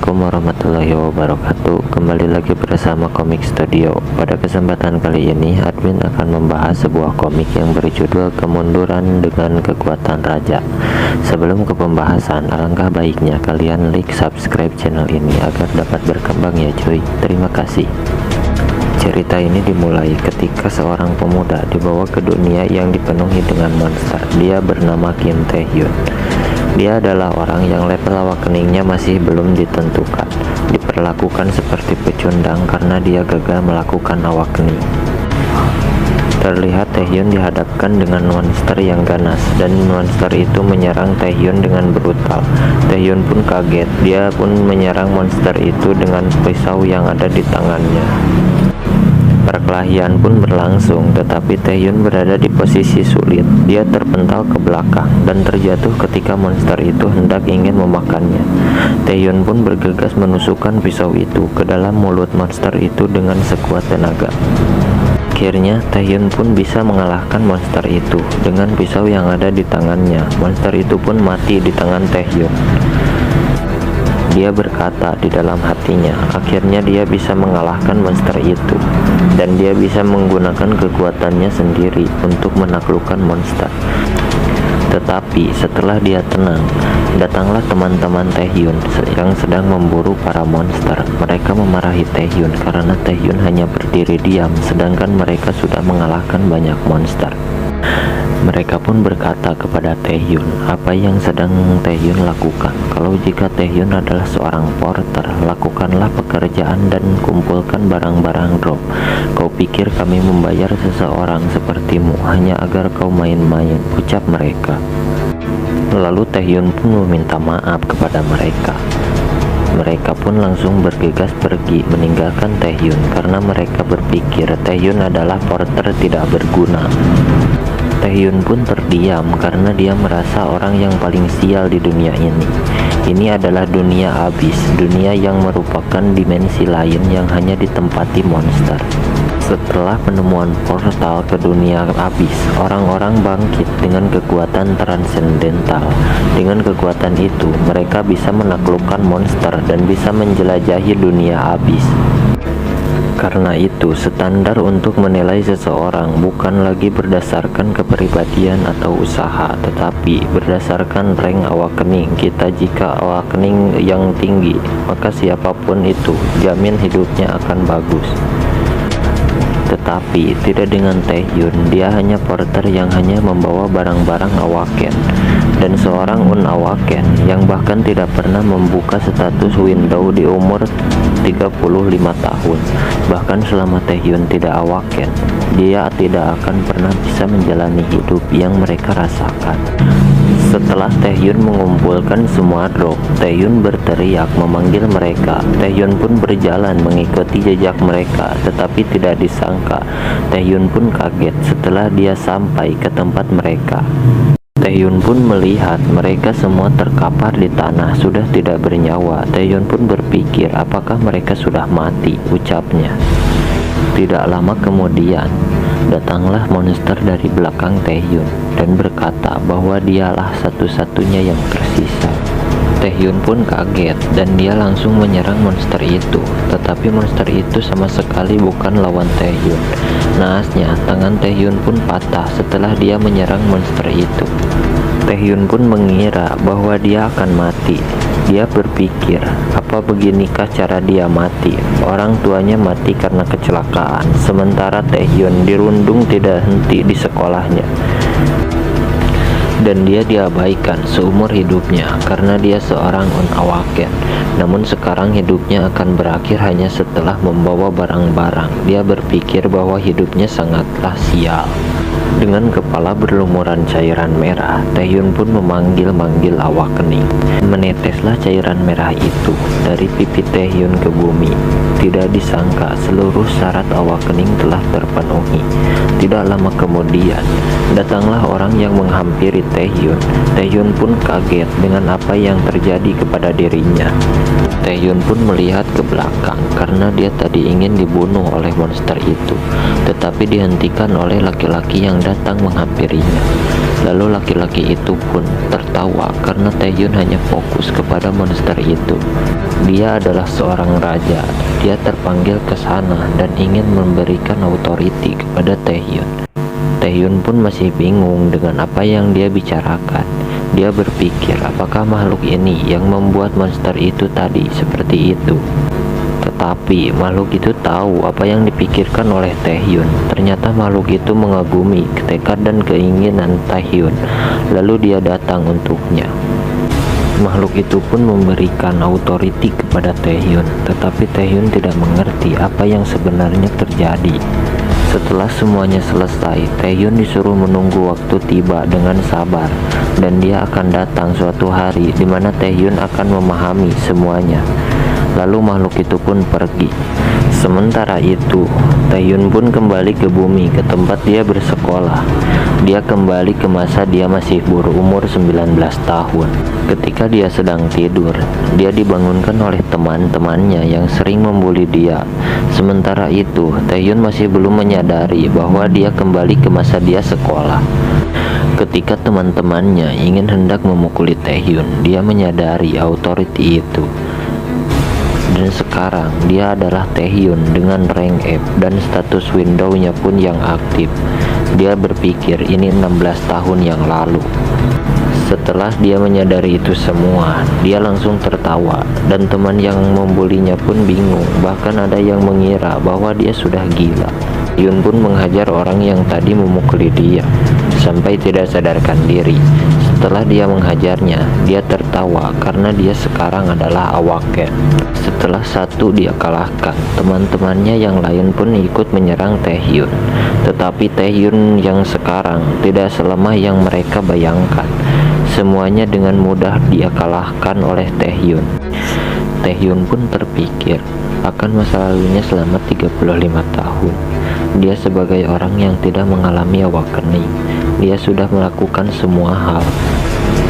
Assalamualaikum warahmatullahi wabarakatuh. Kembali lagi bersama Komik Studio. Pada kesempatan kali ini, admin akan membahas sebuah komik yang berjudul Kemunduran dengan Kekuatan Raja. Sebelum ke pembahasan, alangkah baiknya kalian like, subscribe channel ini agar dapat berkembang ya cuy. Terima kasih. Cerita ini dimulai ketika seorang pemuda dibawa ke dunia yang dipenuhi dengan monster. Dia bernama Kim Tae-hyun. Dia adalah orang yang level awakeningnya masih belum ditentukan. Diperlakukan seperti pecundang karena dia gagal melakukan awakening. Terlihat Taehyun dihadapkan dengan monster yang ganas, dan monster itu menyerang Taehyun dengan brutal. Taehyun pun kaget. Dia pun menyerang monster itu dengan pisau yang ada di tangannya. Perkelahian pun berlangsung, tetapi Taehyun berada di posisi sulit. Dia terpental ke belakang dan terjatuh ketika monster itu hendak ingin memakannya. Taehyun pun bergegas menusukkan pisau itu ke dalam mulut monster itu dengan sekuat tenaga. Akhirnya Taehyun pun bisa mengalahkan monster itu dengan pisau yang ada di tangannya. Monster itu pun mati di tangan Taehyun. Dia berkata di dalam hatinya, akhirnya dia bisa mengalahkan monster itu, dan dia bisa menggunakan kekuatannya sendiri untuk menaklukkan monster. Tetapi setelah dia tenang, datanglah teman-teman Taehyun yang sedang memburu para monster. Mereka memarahi Taehyun karena Taehyun hanya berdiri diam, sedangkan mereka sudah mengalahkan banyak monster. Mereka pun berkata kepada Taehyun, apa yang sedang Taehyun lakukan? Kalau jika Taehyun adalah seorang porter, lakukanlah pekerjaan dan kumpulkan barang-barang drop. Kau pikir kami membayar seseorang sepertimu hanya agar kau main-main, ucap mereka. Lalu Taehyun pun meminta maaf kepada mereka. Mereka pun langsung bergegas pergi meninggalkan Taehyun karena mereka berpikir Taehyun adalah porter tidak berguna. Taehyun pun terdiam karena dia merasa orang yang paling sial di dunia ini. Ini adalah dunia abis, dunia yang merupakan dimensi lain yang hanya ditempati monster. Setelah penemuan portal ke dunia abis, orang-orang bangkit dengan kekuatan transendental. Dengan kekuatan itu, mereka bisa menaklukkan monster dan bisa menjelajahi dunia abis. Karena itu, standar untuk menilai seseorang bukan lagi berdasarkan kepribadian atau usaha, tetapi berdasarkan rank awakening kita. Jika awakening yang tinggi, maka siapapun itu jamin hidupnya akan bagus. Tetapi tidak dengan Taehyun. Dia hanya porter yang hanya membawa barang-barang awaken, dan seorang unawaken yang bahkan tidak pernah membuka status window di umur 35 tahun. Bahkan selama Taehyun tidak awaken, dia tidak akan pernah bisa menjalani hidup yang mereka rasakan. Setelah Taehyun mengumpulkan semua drop, Taehyun berteriak memanggil mereka. Taehyun pun berjalan mengikuti jejak mereka, tetapi tidak disangka Taehyun pun kaget setelah dia sampai ke tempat mereka. Taehyun pun melihat mereka semua terkapar di tanah, sudah tidak bernyawa. Taehyun pun berpikir apakah mereka sudah mati, ucapnya. Tidak lama kemudian, datanglah monster dari belakang Taehyun dan berkata bahwa dialah satu-satunya yang tersisa. Taehyun pun kaget dan dia langsung menyerang monster itu, tetapi monster itu sama sekali bukan lawan Taehyun. Naasnya, tangan Taehyun pun patah setelah dia menyerang monster itu. Taehyun pun mengira bahwa dia akan mati. Dia berpikir, apa beginikah cara dia mati? Orang tuanya mati karena kecelakaan, sementara Taehyun dirundung tidak henti di sekolahnya. Dan dia diabaikan seumur hidupnya karena dia seorang unawaken. Namun sekarang hidupnya akan berakhir hanya setelah membawa barang-barang. Dia berpikir bahwa hidupnya sangatlah sial. Dengan kepala berlumuran cairan merah, Taehyun pun memanggil-manggil awakening. Meneteslah cairan merah itu dari pipi Taehyun ke bumi. Tidak disangka seluruh syarat awakening telah terpenuhi. Tidak lama kemudian, datanglah orang yang menghampiri Taehyun. Taehyun pun kaget dengan apa yang terjadi kepada dirinya. Taehyun pun melihat ke belakang karena dia tadi ingin dibunuh oleh monster itu, tetapi dihentikan oleh laki-laki yang datang menghampirinya. Lalu laki-laki itu pun tertawa karena Taehyun hanya fokus kepada monster itu. Dia adalah seorang raja. Dia terpanggil ke sana dan ingin memberikan authority kepada Taehyun. Taehyun pun masih bingung dengan apa yang dia bicarakan. Dia berpikir apakah makhluk ini yang membuat monster itu tadi seperti itu. Tetapi makhluk itu tahu apa yang dipikirkan oleh Taehyun. Ternyata makhluk itu mengagumi tekad dan keinginan Taehyun. Lalu dia datang untuknya. Makhluk itu pun memberikan authority kepada Taehyun. Tetapi Taehyun tidak mengerti apa yang sebenarnya terjadi. Setelah semuanya selesai, Taehyun disuruh menunggu waktu tiba dengan sabar, dan dia akan datang suatu hari di mana Taehyun akan memahami semuanya. Lalu makhluk itu pun pergi. Sementara itu, Taehyun pun kembali ke bumi, ke tempat dia bersekolah. Dia kembali ke masa dia masih berumur 19 tahun. Ketika dia sedang tidur, dia dibangunkan oleh teman-temannya yang sering membuli dia. Sementara itu, Taehyun masih belum menyadari bahwa dia kembali ke masa dia sekolah. Ketika teman-temannya ingin hendak memukuli Taehyun, dia menyadari authority itu. Dan sekarang dia adalah Taehyun dengan rank F dan status window-nya pun yang aktif. Dia berpikir ini 16 tahun yang lalu. Setelah dia menyadari itu semua, dia langsung tertawa, dan teman yang membulinya pun bingung. Bahkan ada yang mengira bahwa dia sudah gila. Yun pun menghajar orang yang tadi memukuli dia sampai tidak sadarkan diri. Setelah dia menghajarnya, dia tertawa karena dia sekarang adalah Awake. Setelah satu dia kalahkan, teman-temannya yang lain pun ikut menyerang Taehyun. Tetapi Taehyun yang sekarang tidak selemah yang mereka bayangkan. Semuanya dengan mudah dia kalahkan oleh Taehyun. Taehyun pun terpikir akan masa lalunya selama 35 tahun. Dia sebagai orang yang tidak mengalami awakening. Dia sudah melakukan semua hal,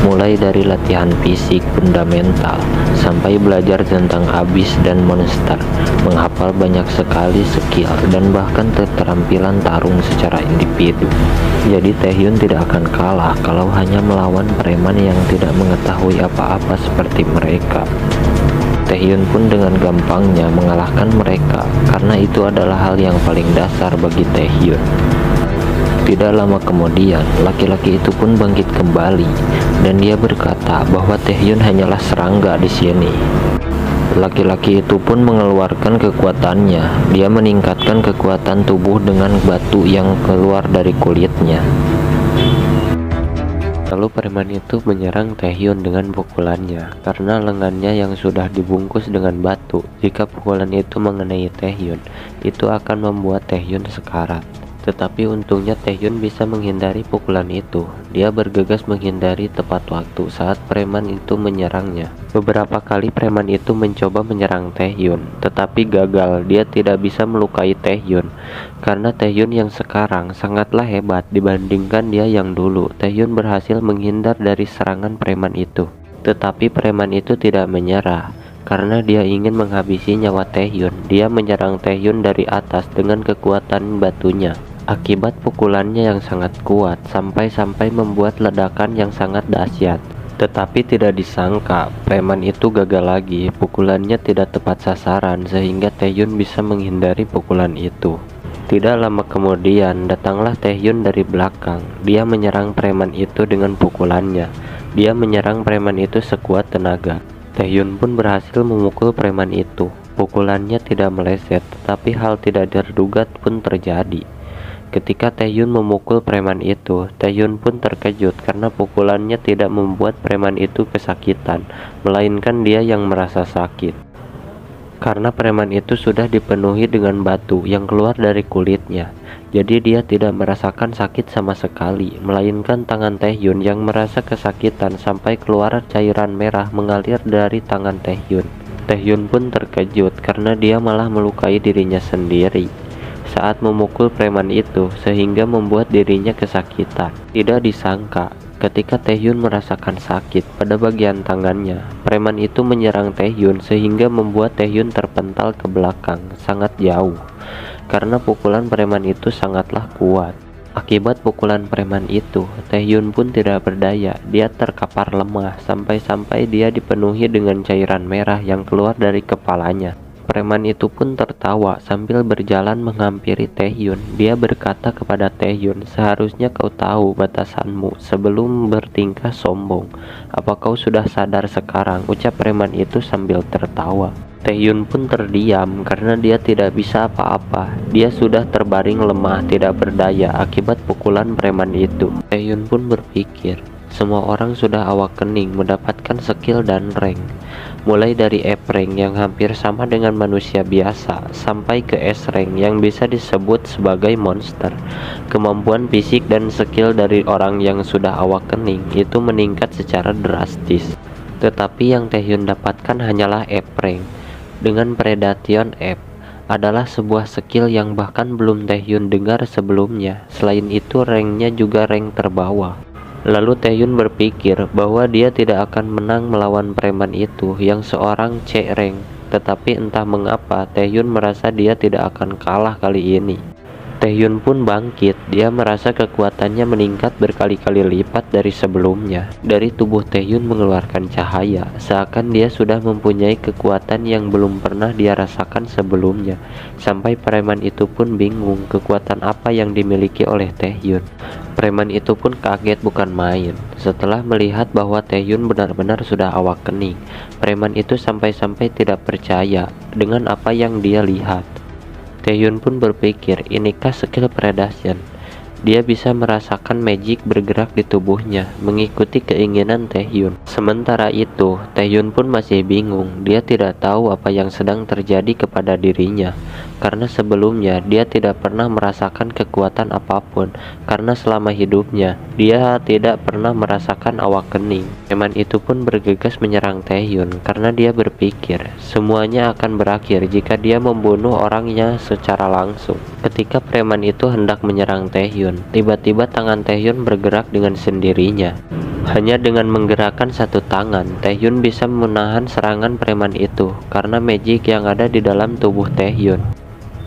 mulai dari latihan fisik fundamental sampai belajar tentang abyss dan monster, menghafal banyak sekali skill dan bahkan keterampilan tarung secara individu. Jadi Taehyun tidak akan kalah kalau hanya melawan preman yang tidak mengetahui apa-apa seperti mereka. Taehyun pun dengan gampangnya mengalahkan mereka karena itu adalah hal yang paling dasar bagi Taehyun. Tidak lama kemudian, laki-laki itu pun bangkit kembali dan dia berkata bahwa Taehyun hanyalah serangga di sini. Laki-laki itu pun mengeluarkan kekuatannya. Dia meningkatkan kekuatan tubuh dengan batu yang keluar dari kulitnya. Lalu preman itu menyerang Taehyun dengan pukulannya karena lengannya yang sudah dibungkus dengan batu. Jika pukulan itu mengenai Taehyun, itu akan membuat Taehyun sekarat. Tetapi untungnya Taehyun bisa menghindari pukulan itu. Dia bergegas menghindari tepat waktu saat preman itu menyerangnya. Beberapa kali preman itu mencoba menyerang Taehyun, tetapi gagal. Dia tidak bisa melukai Taehyun karena Taehyun yang sekarang sangatlah hebat dibandingkan dia yang dulu. Taehyun berhasil menghindar dari serangan preman itu. Tetapi preman itu tidak menyerah. Karena dia ingin menghabisi nyawa Taehyun, dia menyerang Taehyun dari atas dengan kekuatan batunya. Akibat pukulannya yang sangat kuat, sampai-sampai membuat ledakan yang sangat dahsyat. Tetapi tidak disangka, preman itu gagal lagi. Pukulannya tidak tepat sasaran, sehingga Taehyun bisa menghindari pukulan itu. Tidak lama kemudian, datanglah Taehyun dari belakang. Dia menyerang preman itu dengan pukulannya. Dia menyerang preman itu sekuat tenaga. Taehyun pun berhasil memukul preman itu. Pukulannya tidak meleset, tetapi hal tidak terduga pun terjadi. Ketika Taehyun memukul preman itu, Taehyun pun terkejut karena pukulannya tidak membuat preman itu kesakitan, melainkan dia yang merasa sakit. Karena preman itu sudah dipenuhi dengan batu yang keluar dari kulitnya, jadi dia tidak merasakan sakit sama sekali, melainkan tangan Taehyun yang merasa kesakitan sampai keluar cairan merah mengalir dari tangan Taehyun. Taehyun pun terkejut karena dia malah melukai dirinya sendiri saat memukul preman itu, sehingga membuat dirinya kesakitan. Tidak disangka, ketika Taehyun merasakan sakit pada bagian tangannya, preman itu menyerang Taehyun sehingga membuat Taehyun terpental ke belakang sangat jauh. Karena pukulan preman itu sangatlah kuat. Akibat pukulan preman itu, Taehyun pun tidak berdaya. Dia terkapar lemah sampai-sampai dia dipenuhi dengan cairan merah yang keluar dari kepalanya. Preman itu pun tertawa sambil berjalan menghampiri Taehyun. Dia berkata kepada Taehyun, "Seharusnya kau tahu batasanmu sebelum bertingkah sombong. Apa kau sudah sadar sekarang?" ucap preman itu sambil tertawa. Taehyun pun terdiam karena dia tidak bisa apa-apa. Dia sudah terbaring lemah, tidak berdaya akibat pukulan preman itu. Taehyun pun berpikir, semua orang sudah awakening mendapatkan skill dan rank. Mulai dari F rank yang hampir sama dengan manusia biasa, sampai ke S rank yang bisa disebut sebagai monster. Kemampuan fisik dan skill dari orang yang sudah awakening itu meningkat secara drastis. Tetapi yang Taehyun dapatkan hanyalah F rank. Dengan Predation F adalah sebuah skill yang bahkan belum Taehyun dengar sebelumnya. Selain itu ranknya juga rank terbawah. Lalu Taehyun berpikir bahwa dia tidak akan menang melawan preman itu yang seorang C rank. Tetapi entah mengapa Taehyun merasa dia tidak akan kalah kali ini. Taehyun pun bangkit. Dia merasa kekuatannya meningkat berkali-kali lipat dari sebelumnya. Dari tubuh Taehyun mengeluarkan cahaya, seakan dia sudah mempunyai kekuatan yang belum pernah dia rasakan sebelumnya. Sampai preman itu pun bingung kekuatan apa yang dimiliki oleh Taehyun. Preman itu pun kaget bukan main. Setelah melihat bahwa Taehyun benar-benar sudah awakening, preman itu sampai-sampai tidak percaya dengan apa yang dia lihat. Taehyun pun berpikir, inikah skill Predation? Dia bisa merasakan magic bergerak di tubuhnya, mengikuti keinginan Taehyun. Sementara itu, Taehyun pun masih bingung. Dia tidak tahu apa yang sedang terjadi kepada dirinya, karena sebelumnya dia tidak pernah merasakan kekuatan apapun. Karena selama hidupnya, dia tidak pernah merasakan awakening. Preman itu pun bergegas menyerang Taehyun, karena dia berpikir, semuanya akan berakhir jika dia membunuh orangnya secara langsung. Ketika preman itu hendak menyerang Taehyun, tiba-tiba tangan Taehyun bergerak dengan sendirinya. Hanya dengan menggerakkan satu tangan, Taehyun bisa menahan serangan preman itu karena magic yang ada di dalam tubuh Taehyun.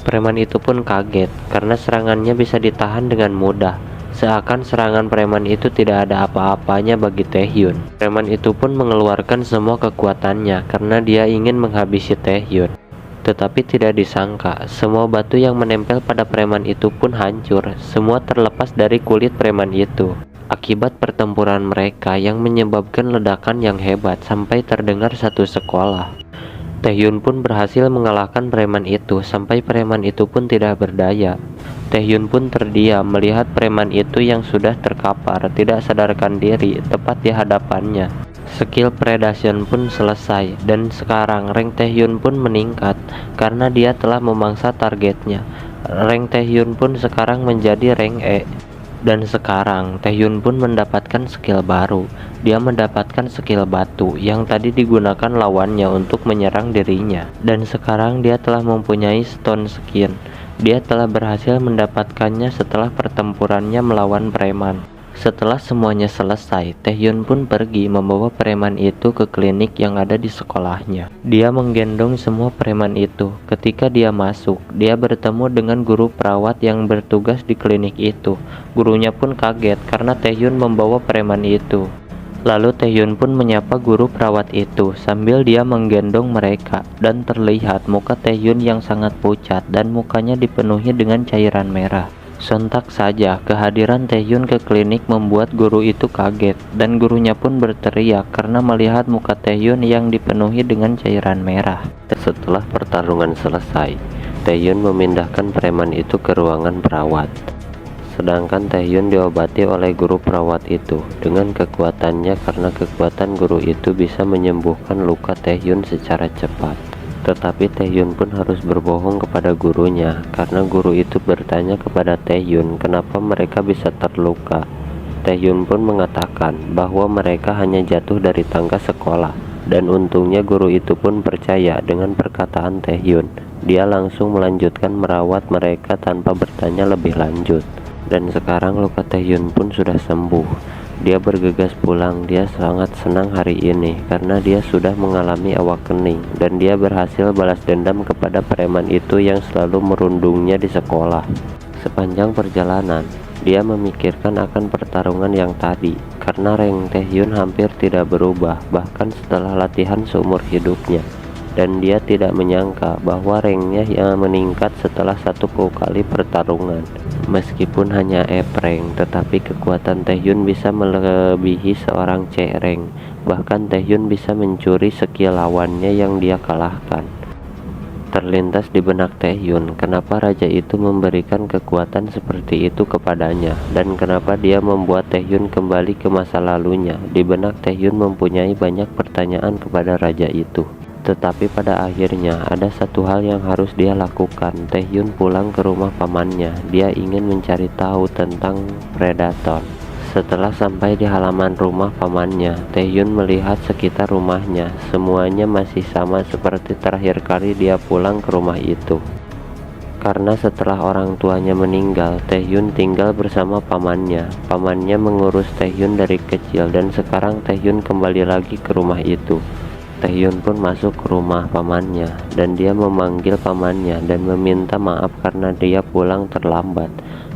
Preman itu pun kaget karena serangannya bisa ditahan dengan mudah. Seakan serangan preman itu tidak ada apa-apanya bagi Taehyun. Preman itu pun mengeluarkan semua kekuatannya karena dia ingin menghabisi Taehyun. Tetapi tidak disangka, semua batu yang menempel pada preman itu pun hancur. Semua terlepas dari kulit preman itu. Akibat pertempuran mereka yang menyebabkan ledakan yang hebat sampai terdengar satu sekolah. Taehyun pun berhasil mengalahkan preman itu sampai preman itu pun tidak berdaya. Taehyun pun terdiam melihat preman itu yang sudah terkapar, tidak sadarkan diri, tepat di hadapannya. Skill Predation pun selesai dan sekarang rank Taehyun pun meningkat karena dia telah memangsa targetnya. Rank Taehyun pun sekarang menjadi rank E. Dan sekarang Taehyun pun mendapatkan skill baru. Dia mendapatkan skill batu yang tadi digunakan lawannya untuk menyerang dirinya. Dan sekarang dia telah mempunyai stone skin. Dia telah berhasil mendapatkannya setelah pertempurannya melawan preman. Setelah semuanya selesai, Taehyun pun pergi membawa preman itu ke klinik yang ada di sekolahnya. Dia menggendong semua preman itu. Ketika dia masuk, dia bertemu dengan guru perawat yang bertugas di klinik itu. Gurunya pun kaget karena Taehyun membawa preman itu. Lalu Taehyun pun menyapa guru perawat itu sambil dia menggendong mereka. Dan terlihat muka Taehyun yang sangat pucat dan mukanya dipenuhi dengan cairan merah. Sontak saja kehadiran Taehyun ke klinik membuat guru itu kaget, dan gurunya pun berteriak karena melihat muka Taehyun yang dipenuhi dengan cairan merah. Setelah pertarungan selesai, Taehyun memindahkan preman itu ke ruangan perawat. Sedangkan Taehyun diobati oleh guru perawat itu dengan kekuatannya karena kekuatan guru itu bisa menyembuhkan luka Taehyun secara cepat. Tetapi Taehyun pun harus berbohong kepada gurunya karena guru itu bertanya kepada Taehyun kenapa mereka bisa terluka. Taehyun pun mengatakan bahwa mereka hanya jatuh dari tangga sekolah, dan untungnya guru itu pun percaya dengan perkataan Taehyun. Dia langsung melanjutkan merawat mereka tanpa bertanya lebih lanjut. Dan sekarang luka Taehyun pun sudah sembuh. Dia bergegas pulang. Dia sangat senang hari ini karena dia sudah mengalami awakening dan dia berhasil balas dendam kepada preman itu yang selalu merundungnya di sekolah. Sepanjang perjalanan, Dia memikirkan akan pertarungan yang tadi, karena rank Taehyun hampir tidak berubah bahkan setelah latihan seumur hidupnya. Dan dia tidak menyangka bahwa ranknya yang meningkat setelah 10 kali pertarungan. Meskipun hanya F rank, tetapi kekuatan Taehyun bisa melebihi seorang C rank. Bahkan Taehyun bisa mencuri skill lawannya yang dia kalahkan. Terlintas di benak Taehyun, kenapa raja itu memberikan kekuatan seperti itu kepadanya, dan kenapa dia membuat Taehyun kembali ke masa lalunya. Di benak Taehyun mempunyai banyak pertanyaan kepada raja itu. Tetapi pada akhirnya ada satu hal yang harus dia lakukan. Taehyun pulang ke rumah pamannya. Dia ingin mencari tahu tentang Predator. Setelah sampai di halaman rumah pamannya, Taehyun melihat sekitar rumahnya. Semuanya masih sama seperti terakhir kali dia pulang ke rumah itu. Karena setelah orang tuanya meninggal, Taehyun tinggal bersama pamannya. Pamannya mengurus Taehyun dari kecil, dan sekarang Taehyun kembali lagi ke rumah itu. Taehyun pun masuk ke rumah pamannya, dan dia memanggil pamannya dan meminta maaf karena dia pulang terlambat.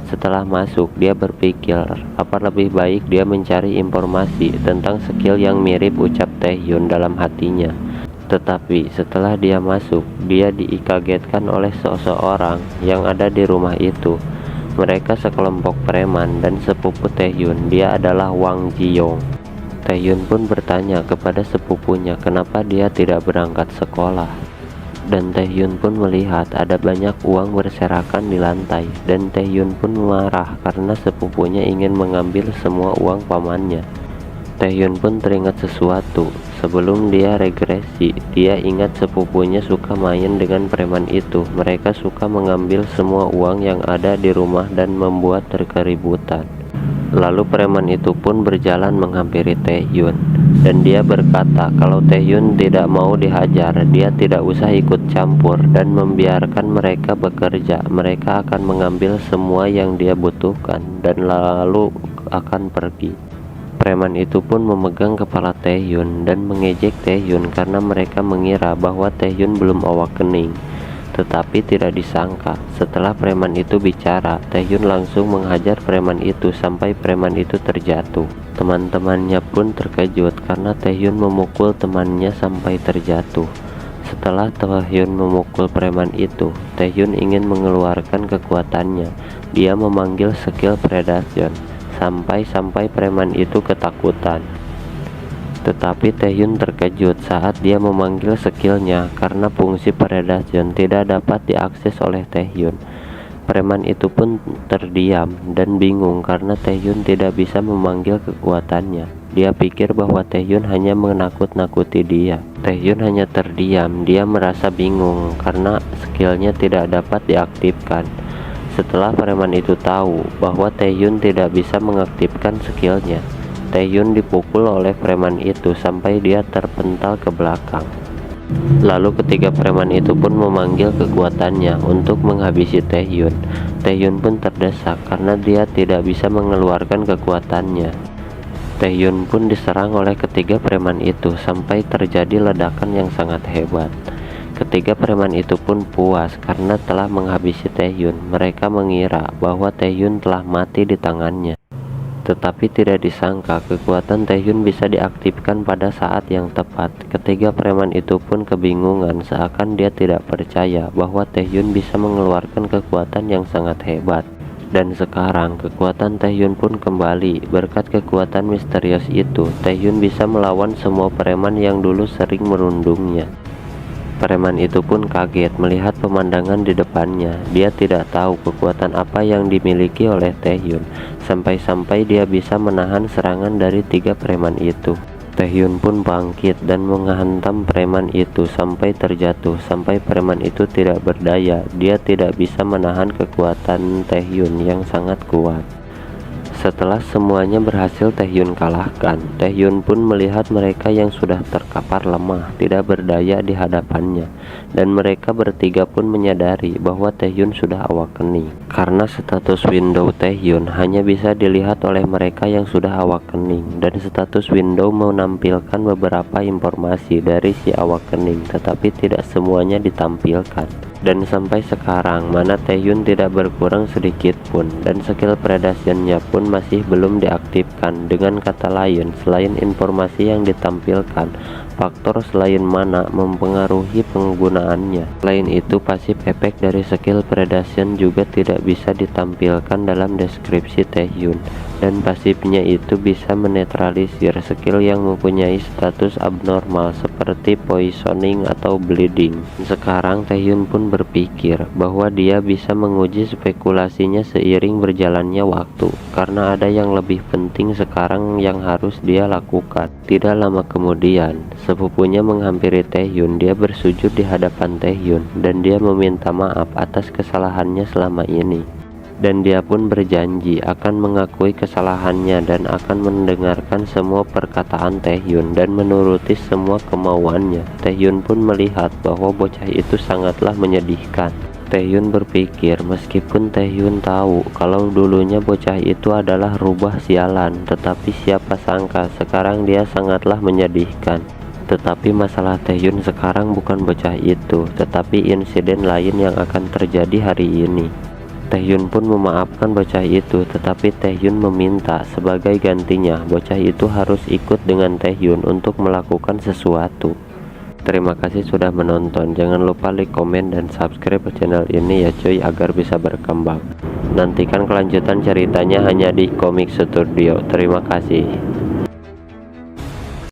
Setelah masuk, dia berpikir apa lebih baik dia mencari informasi tentang skill yang mirip ucap Taehyun dalam hatinya. Tetapi setelah dia masuk, dia dikagetkan oleh seseorang yang ada di rumah itu. Mereka sekelompok preman dan sepupu Taehyun. Dia adalah Wang Jiyong. Taehyun pun bertanya kepada sepupunya kenapa dia tidak berangkat sekolah. Dan Taehyun pun melihat ada banyak uang berserakan di lantai. Dan Taehyun pun marah karena sepupunya ingin mengambil semua uang pamannya. Taehyun pun teringat sesuatu. Sebelum dia regresi, dia ingat sepupunya suka main dengan preman itu. Mereka suka mengambil semua uang yang ada di rumah dan membuat keributan. Lalu preman itu pun berjalan menghampiri Taehyun, dan dia berkata kalau Taehyun tidak mau dihajar, dia tidak usah ikut campur dan membiarkan mereka bekerja. Mereka akan mengambil semua yang dia butuhkan dan lalu akan pergi. Preman itu pun memegang kepala Taehyun dan mengejek Taehyun karena mereka mengira bahwa Taehyun belum awakening. Tetapi tidak disangka, setelah preman itu bicara, Taehyun langsung menghajar preman itu sampai preman itu terjatuh. Teman-temannya pun terkejut karena Taehyun memukul temannya sampai terjatuh. Setelah Taehyun memukul preman itu, Taehyun ingin mengeluarkan kekuatannya. Dia memanggil skill Predation, sampai preman itu ketakutan. Tetapi Taehyun terkejut saat dia memanggil skillnya karena fungsi Predation tidak dapat diakses oleh Taehyun. Preman itu pun terdiam dan bingung karena Taehyun tidak bisa memanggil kekuatannya. Dia pikir bahwa Taehyun hanya menakut-nakuti dia. Taehyun hanya terdiam, dia merasa bingung karena skillnya tidak dapat diaktifkan. Setelah preman itu tahu bahwa Taehyun tidak bisa mengaktifkan skillnya, Taehyun dipukul oleh preman itu sampai dia terpental ke belakang. Lalu ketiga preman itu pun memanggil kekuatannya untuk menghabisi Taehyun. Taehyun pun terdesak karena dia tidak bisa mengeluarkan kekuatannya. Taehyun pun diserang oleh ketiga preman itu sampai terjadi ledakan yang sangat hebat. Ketiga preman itu pun puas karena telah menghabisi Taehyun. Mereka mengira bahwa Taehyun telah mati di tangannya. Tetapi tidak disangka kekuatan Taehyun bisa diaktifkan pada saat yang tepat. Ketiga preman itu pun kebingungan seakan dia tidak percaya bahwa Taehyun bisa mengeluarkan kekuatan yang sangat hebat. Dan sekarang kekuatan Taehyun pun kembali. Berkat kekuatan misterius itu, Taehyun bisa melawan semua preman yang dulu sering merundungnya. Preman itu pun kaget melihat pemandangan di depannya. Dia tidak tahu kekuatan apa yang dimiliki oleh Taehyun, sampai-sampai dia bisa menahan serangan dari tiga preman itu. Taehyun pun bangkit dan menghantam preman itu sampai terjatuh, sampai preman itu tidak berdaya. Dia tidak bisa menahan kekuatan Taehyun yang sangat kuat. Setelah semuanya berhasil Taehyun kalahkan, Taehyun pun melihat mereka yang sudah terkapar lemah, tidak berdaya di hadapannya. Dan mereka bertiga pun menyadari bahwa Taehyun sudah awakening. Karena status window Taehyun hanya bisa dilihat oleh mereka yang sudah awakening. Dan status window menampilkan beberapa informasi dari si awakening, tetapi tidak semuanya ditampilkan. Dan sampai sekarang, mana Taehyun tidak berkurang sedikit pun, dan skill predasinya pun masih belum diaktifkan. Dengan kata lain, selain informasi yang ditampilkan, faktor selain mana mempengaruhi penggunaannya. Selain itu, pasif efek dari skill predation juga tidak bisa ditampilkan dalam deskripsi Taehyun, dan pasifnya itu bisa menetralisir skill yang mempunyai status abnormal seperti poisoning atau bleeding. Sekarang Taehyun pun berpikir bahwa dia bisa menguji spekulasinya seiring berjalannya waktu, karena ada yang lebih penting sekarang yang harus dia lakukan. Tidak lama kemudian, sepupunya menghampiri Taehyun. Dia bersujud di hadapan Taehyun dan dia meminta maaf atas kesalahannya selama ini. Dan dia pun berjanji akan mengakui kesalahannya dan akan mendengarkan semua perkataan Taehyun dan menuruti semua kemauannya. Taehyun pun melihat bahwa bocah itu sangatlah menyedihkan. Taehyun berpikir meskipun Taehyun tahu kalau dulunya bocah itu adalah rubah sialan, tetapi siapa sangka sekarang dia sangatlah menyedihkan. Tetapi masalah Taehyun sekarang bukan bocah itu, tetapi insiden lain yang akan terjadi hari ini. Taehyun pun memaafkan bocah itu, tetapi Taehyun meminta sebagai gantinya bocah itu harus ikut dengan Taehyun untuk melakukan sesuatu. Terima kasih sudah menonton. Jangan lupa like, komen, dan subscribe channel ini ya cuy, agar bisa berkembang. Nantikan kelanjutan ceritanya hanya di Komik Studio. Terima kasih.